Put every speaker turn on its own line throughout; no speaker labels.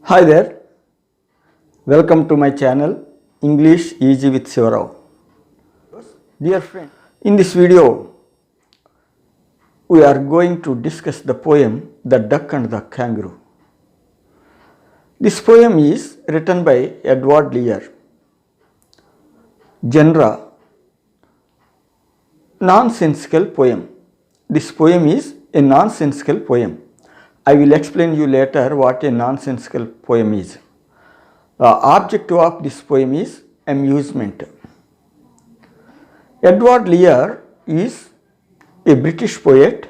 Hi there, welcome to my channel English Easy with Sivarao. Dear friend, in this video we are going to discuss the poem The Duck and the Kangaroo. This poem is written by Edward Lear. Genre nonsensical poem. This poem is a nonsensical poem. I will explain you later what a nonsensical poem is. The objective of this poem is amusement. Edward Lear is a British poet.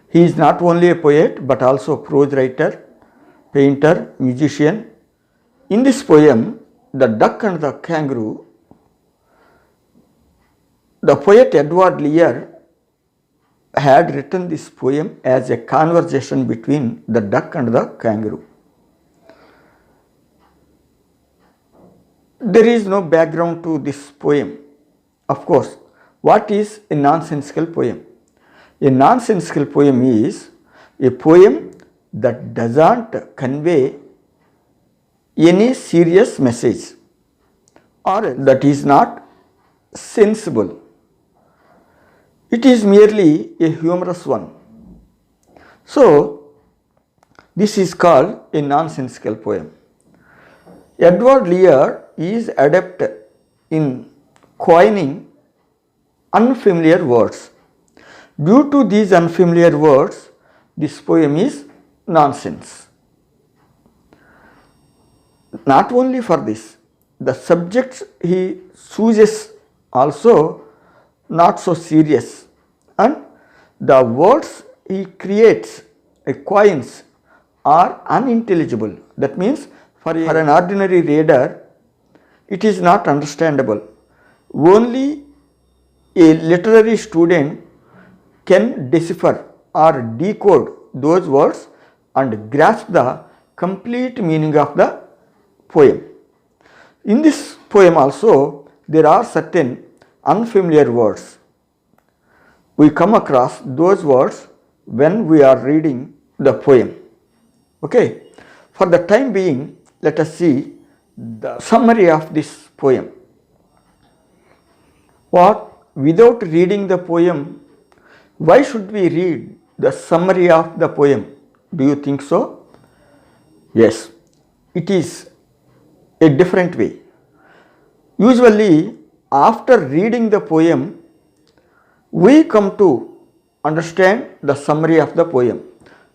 He is not only a poet but also prose writer, painter, musician. In this poem, The Duck and the Kangaroo, the poet Edward Lear had written this poem as a conversation between the duck and the kangaroo. There is no background to this poem. Of course, what is a nonsensical poem? A nonsensical poem is a poem that doesn't convey any serious message or that is not sensible. It is merely a humorous one. So, this is called a nonsensical poem. Edward Lear is adept in coining unfamiliar words. Due to these unfamiliar words, this poem is nonsense. Not only for this, the subjects he chooses also not so serious, and the words he creates, coins, are unintelligible. That means for an ordinary reader it is not understandable. Only a literary student can decipher or decode those words and grasp the complete meaning of the poem. In this poem also there are certain unfamiliar words. We come across those words when we are reading the poem. Okay, for the time being, let us see the summary of this poem. Without reading the poem, why should we read the summary of the poem? Do you think so? Yes, it is a different way. Usually, after reading the poem, we come to understand the summary of the poem.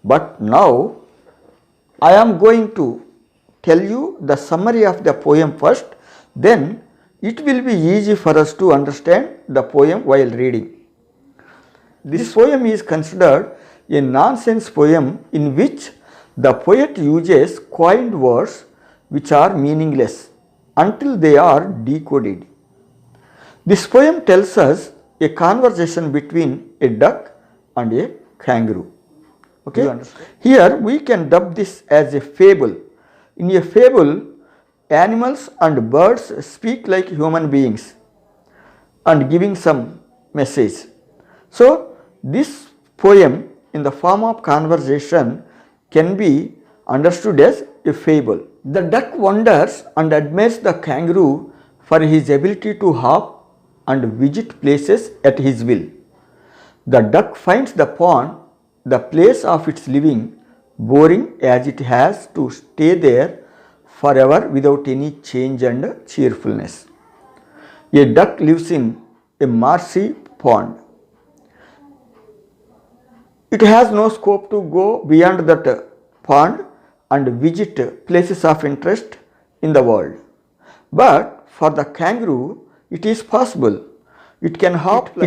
But now, I am going to tell you the summary of the poem first, then it will be easy for us to understand the poem while reading. This poem is considered a nonsense poem in which the poet uses coined words which are meaningless until they are decoded. This poem tells us a conversation between a duck and a kangaroo. Okay? Here we can dub this as a fable. In a fable, animals and birds speak like human beings and giving some message. So, this poem in the form of conversation can be understood as a fable. The duck wonders and admires the kangaroo for his ability to hop and visit places at his will. The duck finds the pond, the place of its living, boring as it has to stay there forever without any change and cheerfulness. A duck lives in a marshy pond. It has no scope to go beyond that pond and visit places of interest in the world. But for the kangaroo, it is possible. It can hop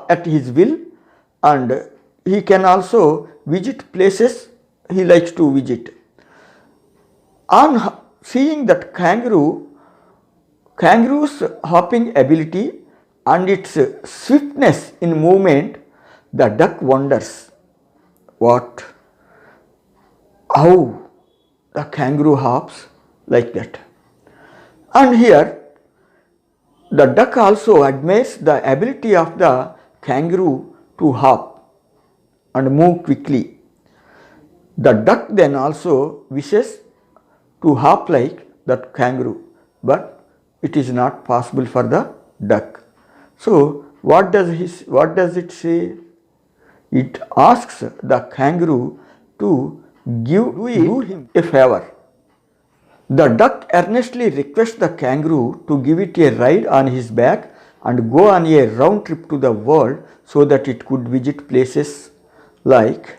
at his will, and he can also visit places he likes to visit. On seeing that kangaroo's hopping ability and its swiftness in movement, the duck wonders how the kangaroo hops like that. And here the duck also admires the ability of the kangaroo to hop and move quickly. The duck then also wishes to hop like that kangaroo, but it is not possible for the duck. So what does it say? It asks the kangaroo to do him a favor. The duck earnestly requests the kangaroo to give it a ride on his back and go on a round trip to the world so that it could visit places like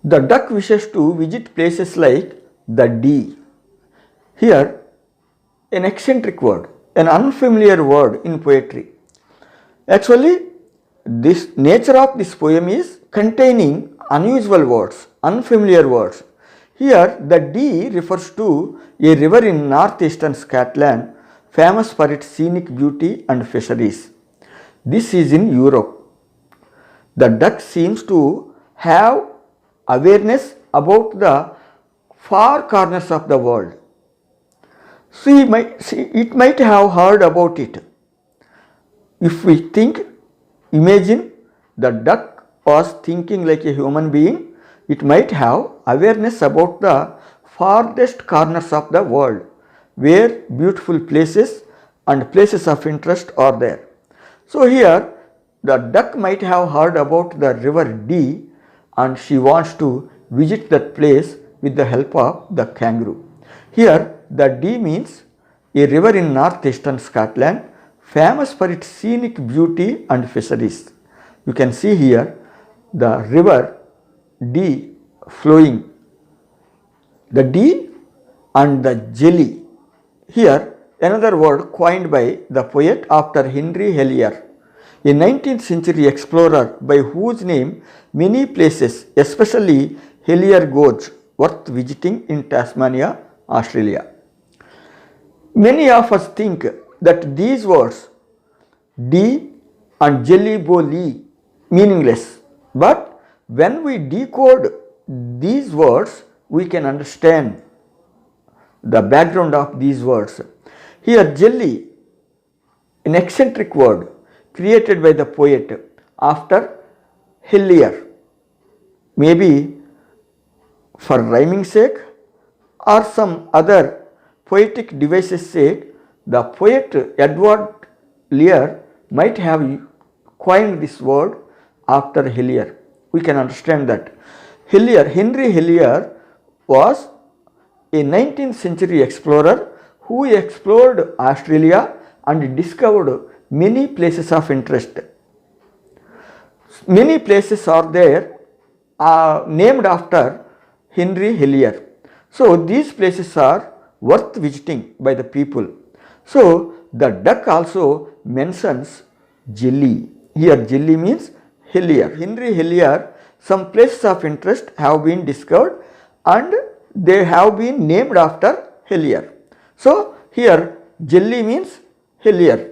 the duck wishes to visit places like the D. Here, an eccentric word, an unfamiliar word in poetry. Actually, this nature of this poem is containing unusual words, unfamiliar words. Here, the Dee refers to a river in northeastern Scotland famous for its scenic beauty and fisheries. This is in Europe. The duck seems to have awareness about the far corners of the world. It might have heard about it. If we imagine the duck was thinking like a human being, it might have awareness about the farthest corners of the world where beautiful places and places of interest are there. So here the duck might have heard about the river Dee and she wants to visit that place with the help of the kangaroo. Here the Dee means a river in northeastern Scotland famous for its scenic beauty and fisheries. You can see here the river Dee flowing. The Dee and the jelly. Here another word coined by the poet after Henry Hellyer, a 19th century explorer by whose name many places, especially Hellyer Gorge, worth visiting in Tasmania, Australia. Many of us think that these words Dee and jelly boli meaningless, but when we decode these words we can understand the background of these words. Here jelly, an eccentric word created by the poet after Hellyer, maybe for rhyming sake or some other poetic devices sake. The poet Edward Lear might have coined this word after Hellyer. We can understand that Henry Hellyer was a 19th century explorer who explored Australia and discovered many places of interest. Many places are there named after Henry Hellyer. So these places are worth visiting by the people. So the duck also mentions jelly. Here jelly means Hellyer. Henry Hellyer, some places of interest have been discovered and they have been named after Hellyer. So here jelly means Hellyer.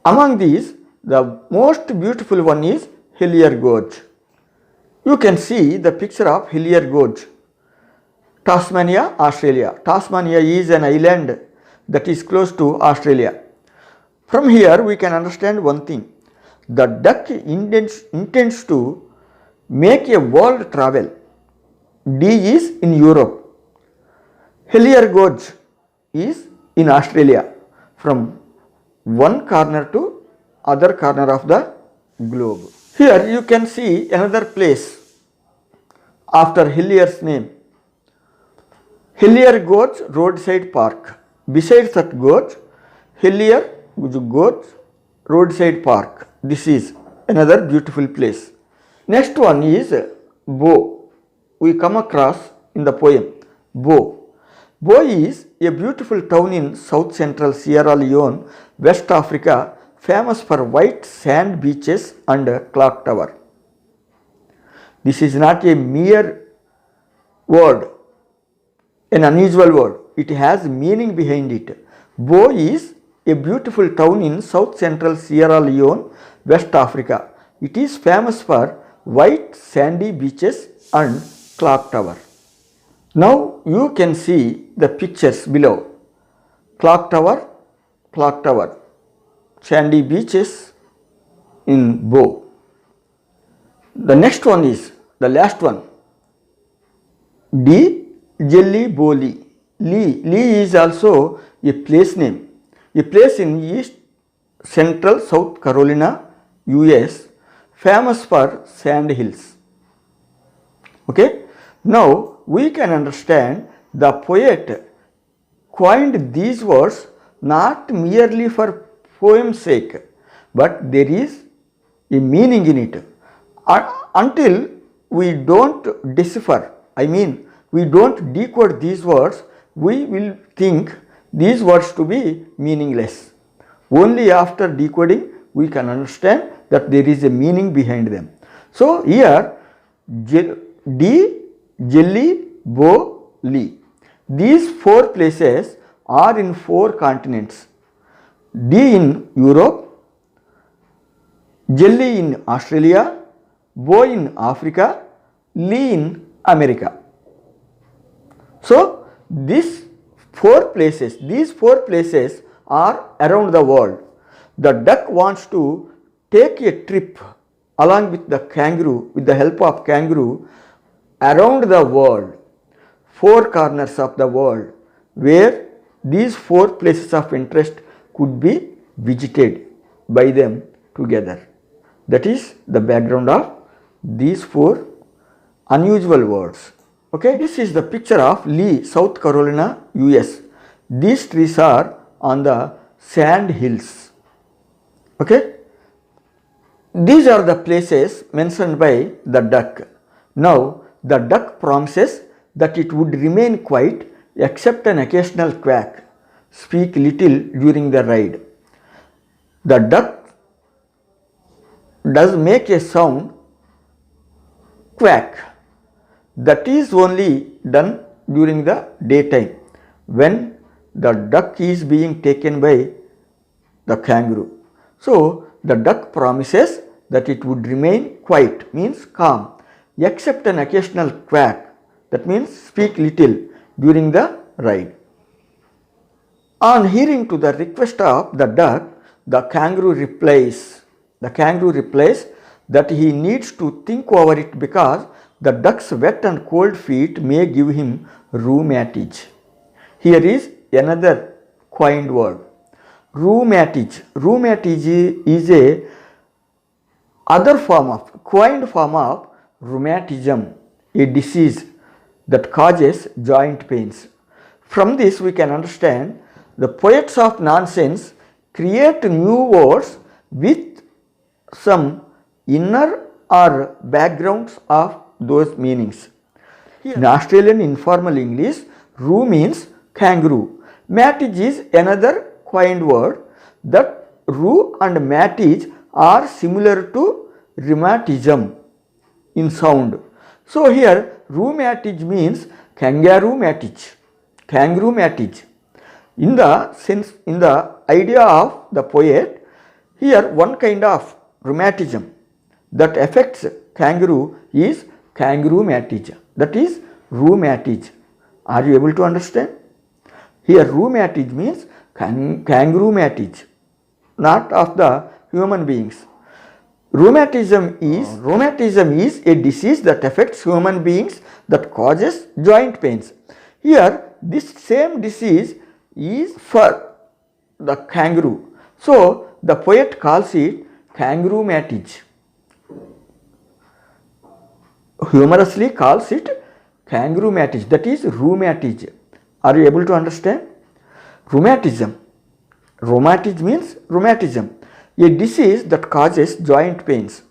Among these, the most beautiful one is Hellyer Gorge. You can see the picture of Hellyer Gorge, Tasmania, Australia. Tasmania is an island that is close to Australia. From here we can understand one thing. The duck intends to make a world travel. Dee is in Europe. Hellyer Gorge is in Australia, from one corner to other corner of the globe. Here you can see another place after Hellyer's name. Hellyer Gorge Roadside Park. Besides that gorge, Hellyer Gorge Roadside Park. This is another beautiful place. Next one is Bo. We come across in the poem Bo. Bo is a beautiful town in south central Sierra Leone, West Africa, famous for white sand beaches and clock tower. This is not a mere word, an unusual word. It has meaning behind it. Bo is a beautiful town in south central Sierra Leone, West Africa. It is famous for white sandy beaches and clock tower. Now you can see the pictures below. Clock tower, sandy beaches in Bo. The next one is the last one, Dee jelly boli. Lee is also a place name, a place in East Central South Carolina, US, famous for sand hills. Okay, now we can understand the poet coined these words not merely for poem's sake, but there is a meaning in it. Until we don't decipher, we don't decode these words, we will think these words to be meaningless. Only after decoding we can understand that there is a meaning behind them. So here D, Jelly, Bo, Lee. These four places are in four continents. D in Europe, Jelly in Australia, Bo in Africa, Lee in America. So these four places are around the world. The duck wants to take a trip along with the kangaroo, with the help of kangaroo, around the world, four corners of the world, where these four places of interest could be visited by them together. That is the background of these four unusual words. Okay, this is the picture of Lee, South Carolina, US. These trees are on the sand hills. Okay, these are the places mentioned by the duck. Now the duck promises that it would remain quiet except an occasional quack, speak little during the ride. The duck does make a sound, quack, that is only done during the daytime when the duck is being taken by the kangaroo. So the duck promises that it would remain quiet, means calm, except an occasional quack, that means speak little during the ride. On hearing to the request of the duck, the kangaroo replies that he needs to think over it because the duck's wet and cold feet may give him rheumatism. Here is another coined word, rheumatism. Rheumatism is a coined form of rheumatism, a disease that causes joint pains. From this we can understand the poets of nonsense create new words with some inner or backgrounds of those meanings. In Australian informal English, rheu means kangaroo. Matige is another coined word. That rheu and matige are similar to rheumatism in sound. So here rheumatism means kangaroo matige. In the idea of the poet, here one kind of rheumatism that affects kangaroo is kangaroo matige, that is rheumatism. Are you able to understand? Here rheumatism means kangaroo matige, not of the human beings. Rheumatism is a disease that affects human beings that causes joint pains. Here this same disease is for the kangaroo. So the poet calls it kangaroo matige. Humorously calls it kangaroo matige, that is rheumatism. Are you able to understand? Rheumatism means rheumatism, a disease that causes joint pains.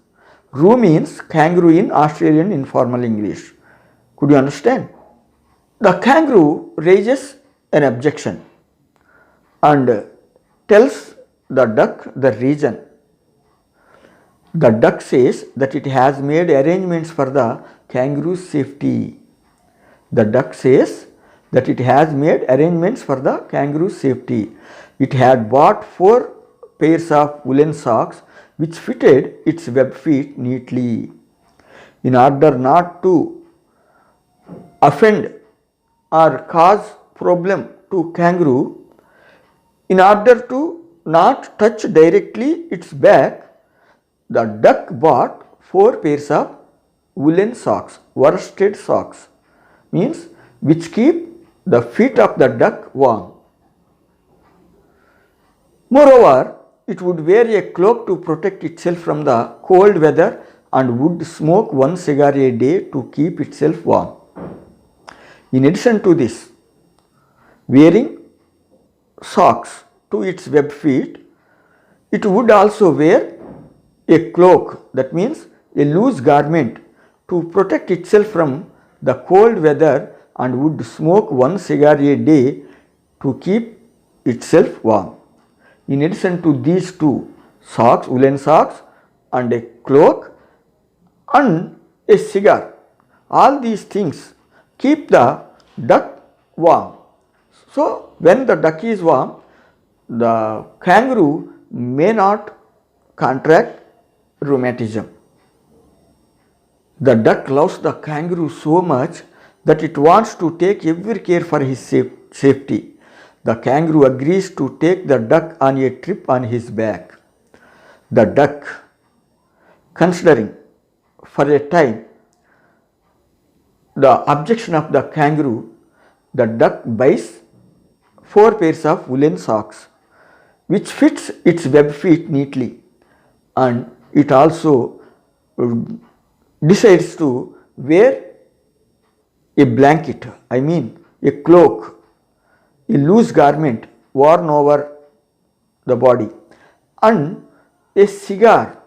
Rheu means kangaroo in Australian informal English. Could you understand? The kangaroo raises an objection and tells the duck the reason. The duck says that it has made arrangements for the kangaroo's safety. The duck says that it has made arrangements for the kangaroo's safety. It had bought 4 pairs of woolen socks which fitted its web feet neatly. In order not to offend or cause problem to kangaroo, in order to not touch directly its back, the duck bought 4 pairs of woolen socks, worsted socks, means which keep the feet of the duck warm. Moreover, it would wear a cloak to protect itself from the cold weather and would smoke one cigar a day to keep itself warm. In addition to this, wearing socks to its web feet, it would also wear a cloak, that means a loose garment, to protect itself from the cold weather and would smoke one cigar a day to keep itself warm. In addition to these two, socks, woolen socks and a cloak and a cigar, all these things keep the duck warm. So, when the duck is warm, the kangaroo may not contract rheumatism. The duck loves the kangaroo so much that it wants to take every care for his safety. The kangaroo agrees to take the duck on a trip on his back. The duck, considering for a time the objection of the kangaroo, the duck buys 4 pairs of woolen socks which fits its web feet neatly, and it also decides to wear a blanket, a cloak, a loose garment worn over the body, and a cigar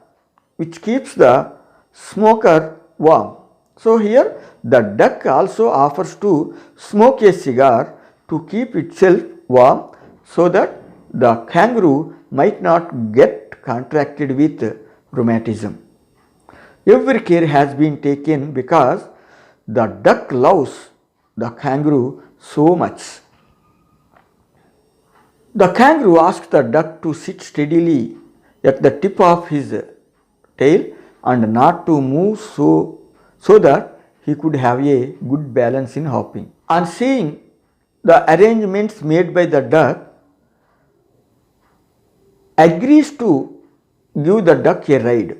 which keeps the smoker warm. So here the duck also offers to smoke a cigar to keep itself warm so that the kangaroo might not get contracted with rheumatism. Every care has been taken because the duck loves the kangaroo so much. The kangaroo asks the duck to sit steadily at the tip of his tail and not to move so that he could have a good balance in hopping. On seeing the arrangements made by the duck, agrees to give the duck a ride.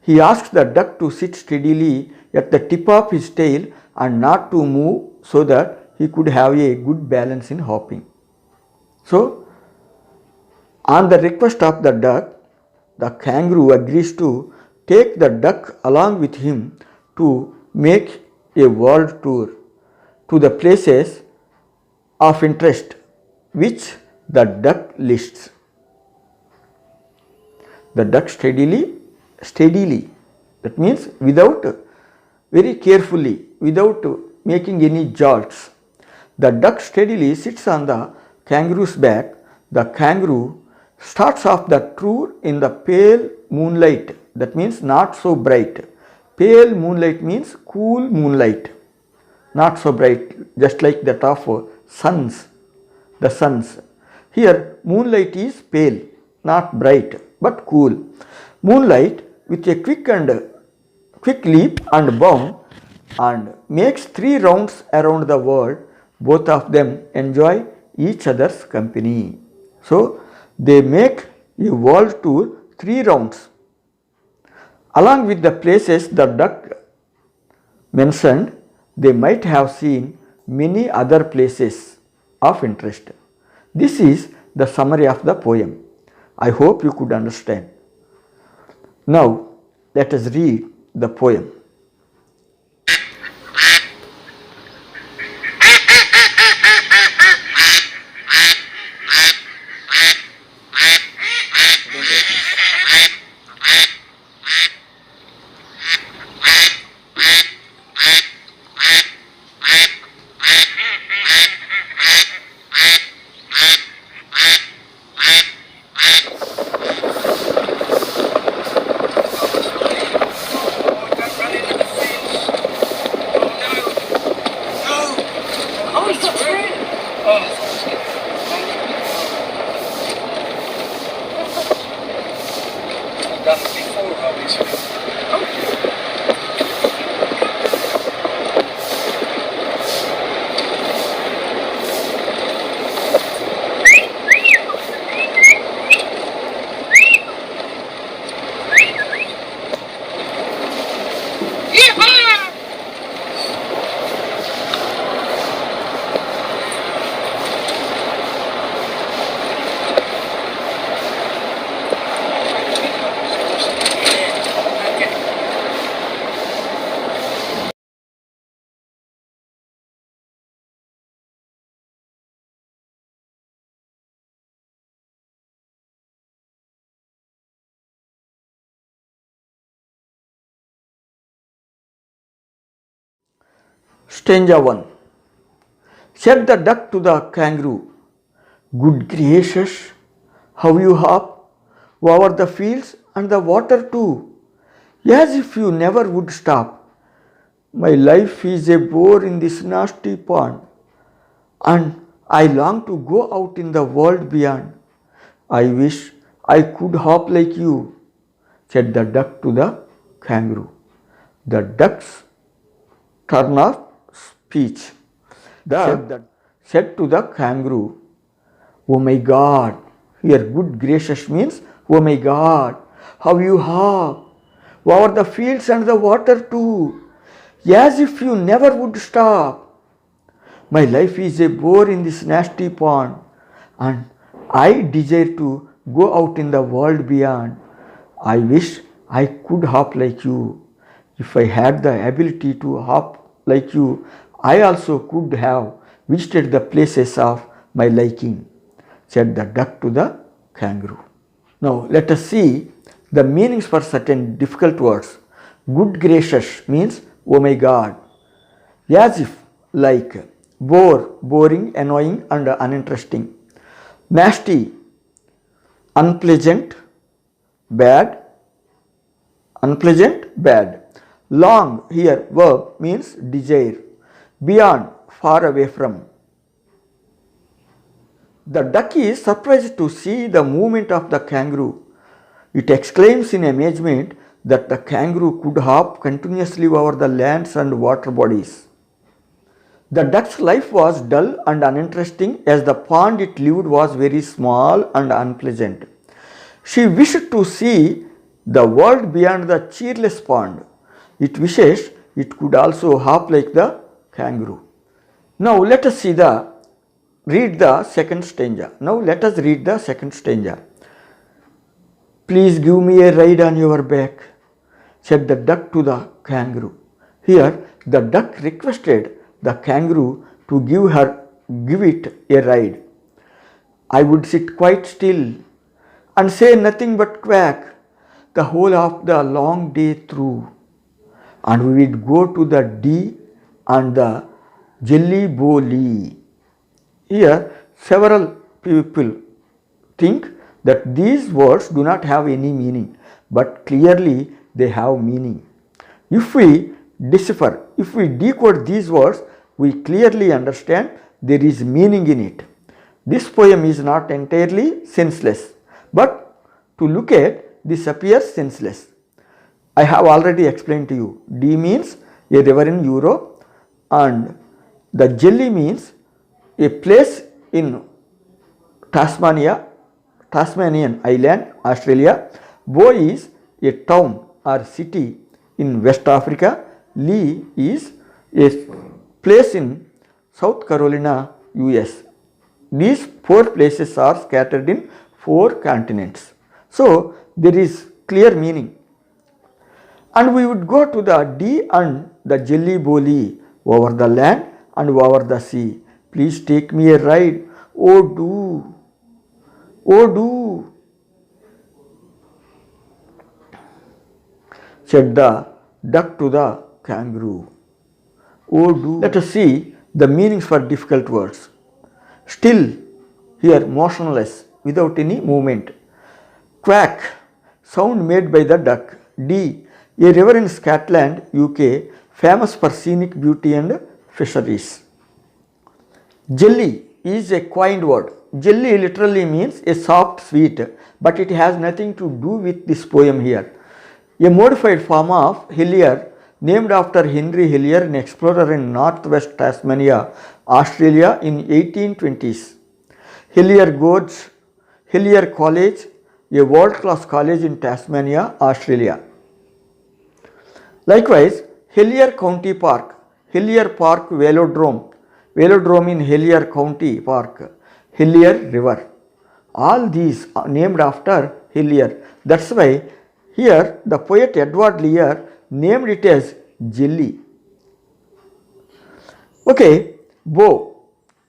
He asks the duck to sit steadily at the tip of his tail and not to move so that he could have a good balance in hopping. So, on the request of the duck, the kangaroo agrees to take the duck along with him to make a world tour to the places of interest which the duck lists. The duck steadily, that means without, very carefully, without making any jolts. The duck steadily sits on the kangaroo's back. The kangaroo starts off the tour in the pale moonlight, that means not so bright. Pale moonlight means cool moonlight, not so bright, just like that of the suns. Here moonlight is pale, not bright, but cool. Moonlight with a quick leap and bound and makes 3 rounds around the world. Both of them enjoy each other's company. So they make a world tour 3 rounds. Along with the places the duck mentioned, they might have seen many other places of interest. This is the summary of the poem. I hope you could understand. Now let us read the poem. Stanza 1. Said the duck to the kangaroo, "Good gracious, how you hop over the fields and the water too, as if you never would stop. My life is a bore in this nasty pond, and I long to go out in the world beyond. I wish I could hop like you," said the duck to the kangaroo. The duck's turn of speech. Said to the kangaroo, "Oh my God," here good gracious means, "Oh my God, how you hop over the fields and the water too, as if you never would stop. My life is a bore in this nasty pond, and I desire to go out in the world beyond. I wish I could hop like you. If I had the ability to hop like you, I also could have visited the places of my liking," said the duck to the kangaroo. Now let us see the meanings for certain difficult words. Good gracious means, "Oh my God." As if, like. Bore, boring, annoying and uninteresting. Nasty, unpleasant, bad, bad. Long, here verb means desire. Beyond, far away from. The duck is surprised to see the movement of the kangaroo. It exclaims in amazement that the kangaroo could hop continuously over the lands and water bodies. The duck's life was dull and uninteresting, as the pond it lived was very small and unpleasant. She wished to see the world beyond the cheerless pond. It wishes it could also hop like the kangaroo. Now let us read the second stanza. "Please give me a ride on your back," said the duck to the kangaroo. Here the duck requested the kangaroo to give it a ride. "I would sit quite still and say nothing but quack the whole of the long day through, and we would go to the D and the Jelly Bowly." Here several people think that these words do not have any meaning, but clearly they have meaning. If we decode these words, we clearly understand there is meaning in it. This poem is not entirely senseless, but to look at this appears senseless. I have already explained to you. D means a river in Europe, and the jelly means a place in Tasmanian island, Australia. Bo is a town or city in West Africa. Lee is a place in South Carolina, US. These 4 places are scattered in 4 continents. So there is clear meaning. And we would go to the D and the Jelly Bowly, over the land and over the sea. Please take me a ride. Oh do. Oh do, said the duck to the kangaroo. Oh do. Let us see the meanings for difficult words. Still, here motionless, without any movement. Quack, sound made by the duck. D, a river in Scotland, UK, famous for scenic beauty and fisheries. Jelly is a coined word. Jelly literally means a soft sweet, but it has nothing to do with this poem here. A modified form of Hillier, named after Henry Hillier, an explorer in northwest Tasmania, Australia in 1820s. Hillier Gorge, Hillier College, a world-class college in Tasmania, Australia. Likewise, Hillier County Park, Hillier Park Velodrome, Velodrome in Hillier County Park, Hillier River. All these are named after Hillier. That's why here the poet Edward Lear named it as jelly. Okay, Bo,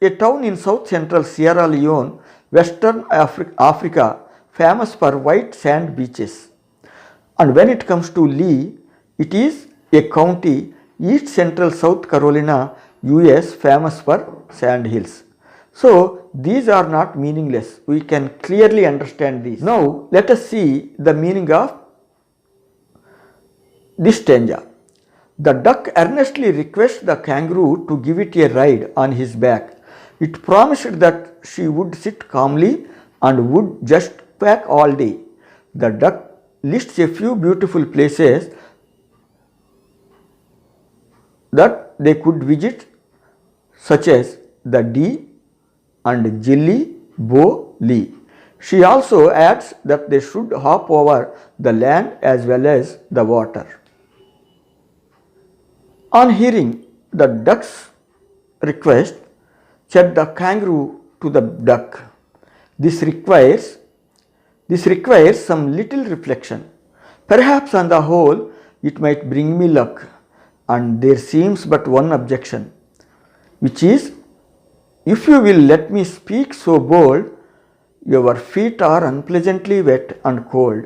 a town in south central Sierra Leone, Western Africa, famous for white sand beaches. And when it comes to Lee, it is a county East Central South Carolina, US, famous for sand hills. So these are not meaningless. We can clearly understand these. Now let us see the meaning of this stanza. The duck earnestly requests the kangaroo to give it a ride on his back. It promised that she would sit calmly and would just quack all day. The duck lists a few beautiful places that they could visit, such as the Dee and Jelly Bow Lee. She also adds that they should hop over the land as well as the water. On hearing the duck's request, said the kangaroo to the duck, This requires some little reflection. Perhaps on the whole it might bring me luck, and there seems but one objection, which is, if you will let me speak so bold, your feet are unpleasantly wet and cold,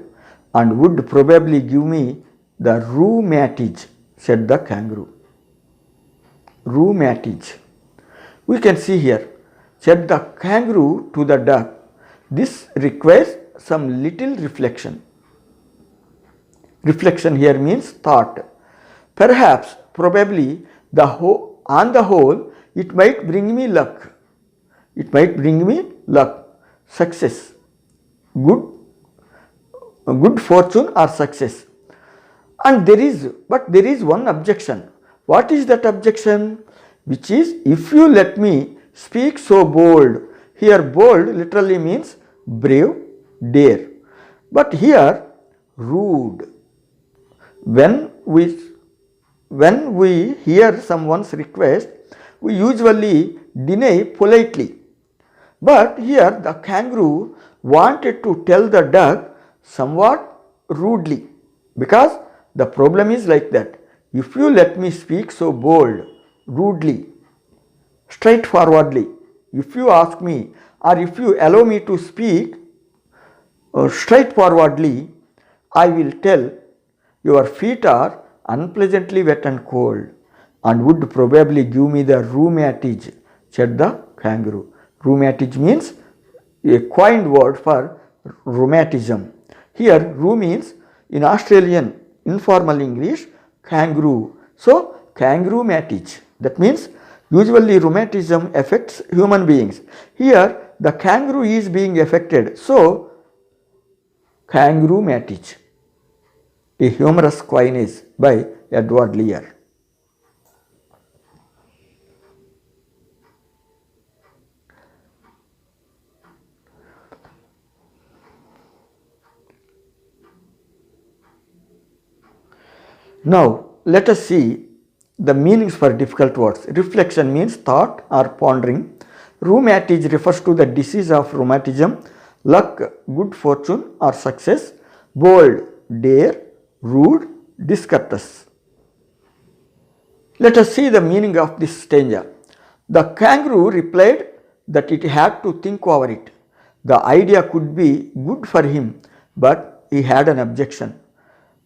and would probably give me the rheumatige, said the kangaroo. Rheumatige. We can see here, said the kangaroo to the duck, this requires some little reflection. Reflection here means thought. Perhaps, probably, on the whole, it might bring me luck. It might bring me luck, success, good fortune or success. And there is one objection. What is that objection? Which is, if you let me speak so bold. Here bold literally means brave, dare. But here rude. When we hear someone's request, we usually deny politely. But here the kangaroo wanted to tell the duck somewhat rudely, because the problem is like that. If you let me speak so bold, rudely, straightforwardly, if you ask me or if you allow me to speak straightforwardly, I will tell your feet are unpleasantly wet and cold, and would probably give me the rheumatige, said the kangaroo. Rheumatige means a coined word for rheumatism. Here rheu means in Australian informal English kangaroo. So kangaroo-matige, that means usually rheumatism affects human beings. Here the kangaroo is being affected, so kangaroo-matige. A humorous coinage by Edward Lear. Now let us see the meanings for difficult words. Reflection means thought or pondering. Rheumatige refers to the disease of rheumatism. Luck, good fortune or success. Bold, dare. Rude, discourteous. Let us see the meaning of this stanza. The kangaroo replied that it had to think over it. The idea could be good for him, but he had an objection,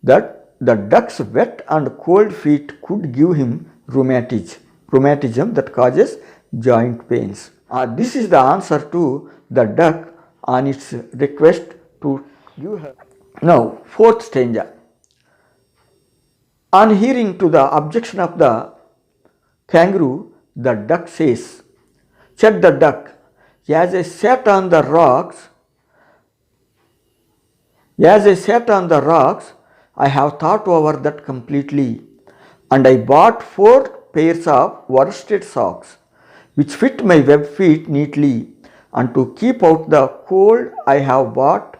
that the duck's wet and cold feet could give him rheumatism that causes joint pains. This is the answer to the duck on its request to give her. Now, fourth stanza. On hearing to the objection of the kangaroo, the duck says, said the duck, as I sat on the rocks, I have thought over that completely, and I bought 4 pairs of worsted socks, which fit my web feet neatly, and to keep out the cold I have bought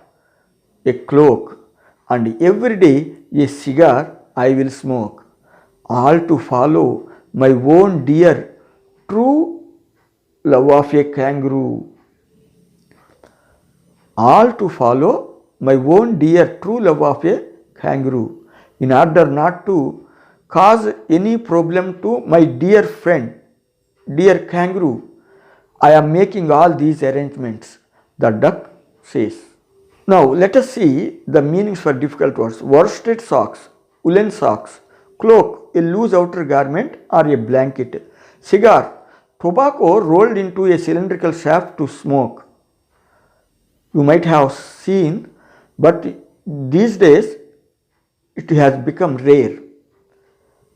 a cloak, and every day a cigar I will smoke, all to follow my own dear true love of a kangaroo. All to follow my own dear true love of a kangaroo, in order not to cause any problem to my dear friend, dear kangaroo. I am making all these arrangements, the duck says. Now let us see the meanings for difficult words. Worsted socks, woolen socks, Cloak, a loose outer garment or a blanket. Cigar, tobacco rolled into a cylindrical shaft to smoke. You might have seen, but these days it has become rare.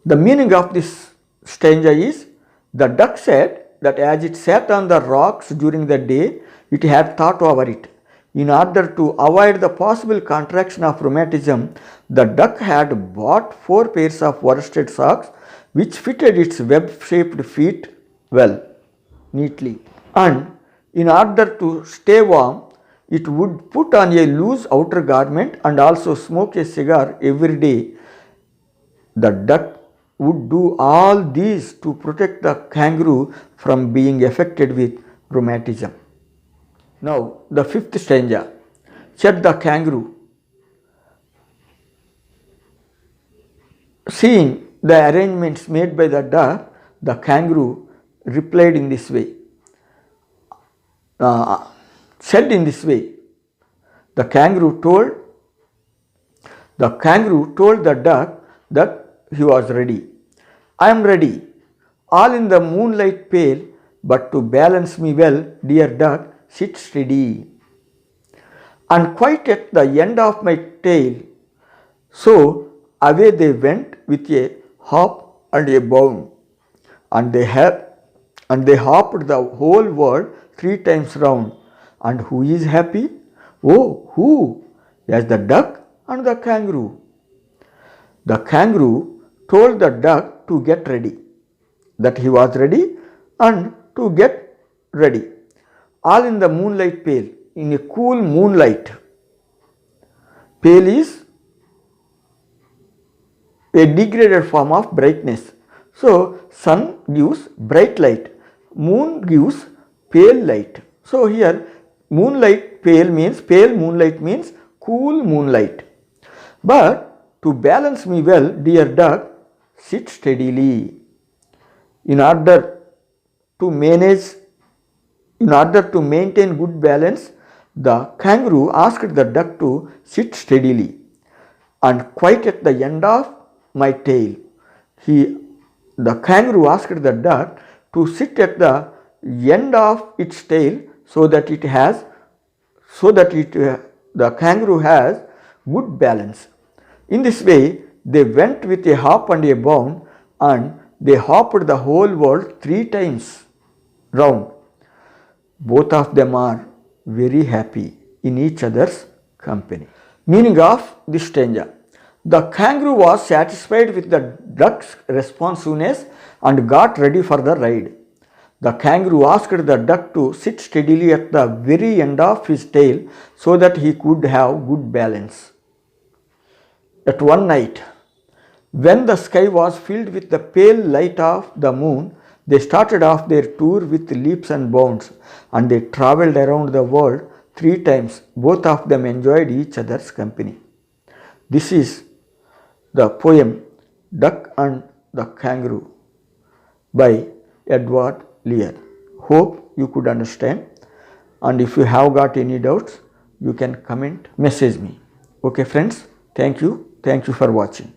The meaning of this stanza is, the duck said that as it sat on the rocks during the day, it had thought over it. In order to avoid the possible contraction of rheumatism, the duck had bought 4 pairs of worsted socks which fitted its web-shaped feet well, neatly. And in order to stay warm, it would put on a loose outer garment and also smoke a cigar every day. The duck would do all these to protect the kangaroo from being affected with rheumatism. Now, the 5th stanza. Said the kangaroo. Seeing the arrangements made by the duck, the kangaroo replied in this way. Said in this way. The kangaroo told the duck that he was ready. I am ready, all in the moonlight pale, but to balance me well, dear duck, sit steady. And quite at the end of my tail, so away they went with a hop and a bound, and they hopped the whole world 3 times round. And who is happy? Oh, who? Yes, the duck and the kangaroo. The kangaroo told the duck to get ready, that he was ready and to get ready. All in the moonlight pale, in a cool moonlight. Pale is a degraded form of brightness. So, sun gives bright light, moon gives pale light. So, here moonlight pale moonlight means cool moonlight. But to balance me well, dear duck, sit steadily. In order to maintain good balance, the kangaroo asked the duck to sit steadily. And quite at the end of my tail, the kangaroo asked the duck to sit at the end of its tail so that the kangaroo has good balance. In this way, they went with a hop and a bound, and they hopped the whole world 3 times round. Both of them are very happy in each other's company. Meaning of this stanza. The kangaroo was satisfied with the duck's responsiveness and got ready for the ride. The kangaroo asked the duck to sit steadily at the very end of his tail so that he could have good balance. At one night, when the sky was filled with the pale light of the moon, they started off their tour with leaps and bounds, and they travelled around the world 3 times. Both of them enjoyed each other's company. This is the poem Duck and the Kangaroo by Edward Lear. Hope you could understand, and if you have got any doubts, you can comment, message me. Okay friends, thank you for watching.